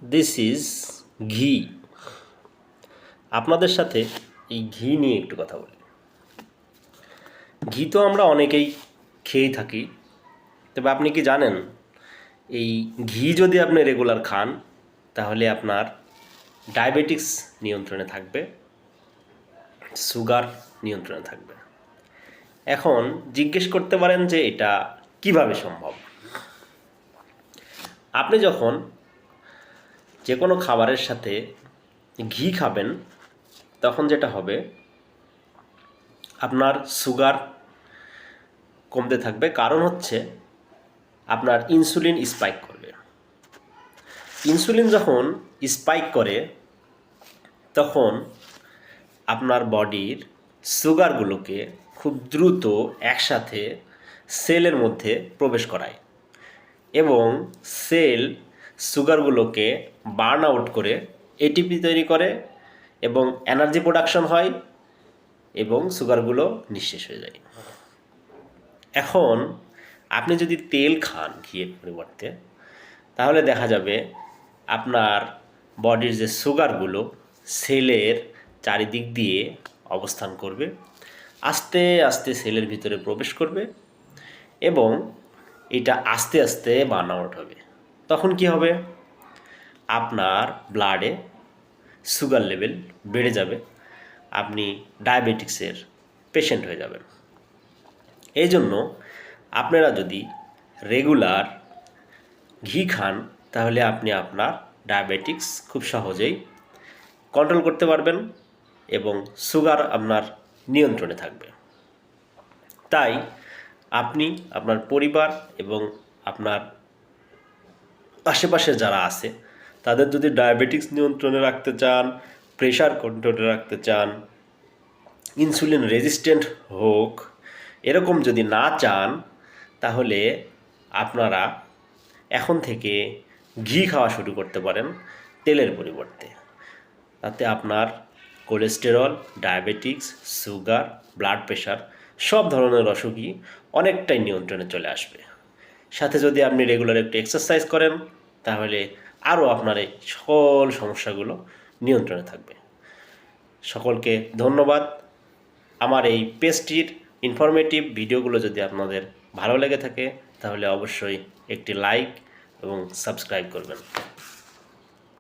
This is ঘি। আপনাদের সাথে এই ঘি নিয়ে একটু কথা বলি। ঘি তো আমরা অনেকেই খেয়েই থাকি, তবে আপনি কি জানেন এই ঘি যদি আপনি রেগুলার খান তাহলে আপনার ডায়াবেটিক্স নিয়ন্ত্রণে থাকবে, সুগার নিয়ন্ত্রণে থাকবে। এখন জিজ্ঞেস করতে পারেন যে এটা কিভাবে সম্ভব। আপনি যখন যে কোনো খাবারের সাথে ঘি খাবেন তখন যেটা হবে, আপনার সুগার কমতে থাকবে। কারণ হচ্ছে আপনার ইনসুলিন স্পাইক করবে। ইনসুলিন যখন স্পাইক করে তখন আপনার বডির সুগারগুলোকে খুব দ্রুত একসাথে সেলের মধ্যে প্রবেশ করায় এবং সেল সুগারগুলোকে বার্ন আউট করে এটিপি তৈরি করে এবং এনার্জি প্রোডাকশন হয় এবং সুগারগুলো নিঃশেষ হয়ে যায়। এখন আপনি যদি তেল খান ঘিয়ের পরিবর্তে, তাহলে দেখা যাবে আপনার বডির যে সুগারগুলো সেলের চারিদিক দিয়ে অবস্থান করবে, আস্তে আস্তে সেলের ভিতরে প্রবেশ করবে এবং এটা আস্তে আস্তে বার্ন আউট হবে। তখন কি হবে? আপনার ব্লাডে সুগার লেভেল বেড়ে যাবে, আপনি ডায়াবেটিক্সের পেশেন্ট হয়ে যাবেন। এই জন্য আপনারা যদি রেগুলার ঘি খান তাহলে আপনি আপনার ডায়াবেটিক্স খুব সহজেই কন্ট্রোল করতে পারবেন এবং সুগার আপনার নিয়ন্ত্রণে থাকবে। তাই আপনি আপনার পরিবার এবং আপনার আশেপাশে যারা আছে তাদের যদি ডায়াবেটিক্স নিয়ন্ত্রণে রাখতে চান, প্রেশার কন্ট্রোলে রাখতে চান, ইনসুলিন রেজিস্ট্যান্ট হোক, এরকম যদি না চান, তাহলে আপনারা এখন থেকে ঘি খাওয়া শুরু করতে পারেন তেলের পরিবর্তে। তাতে আপনার cholesterol, diabetics, sugar, blood pressure সব ধরনের অসুখই অনেকটাই নিয়ন্ত্রণে চলে আসবে। সাথে যদি আপনি রেগুলার একটু এক্সারসাইজ করেন তাহলে আরও আপনার এই সকল সমস্যাগুলো নিয়ন্ত্রণে থাকবে। সকলকে ধন্যবাদ। আমার এই পেজটির ইনফরমেটিভ ভিডিওগুলো যদি আপনাদের ভালো লেগে থাকে তাহলে অবশ্যই একটি লাইক এবং সাবস্ক্রাইব করবেন।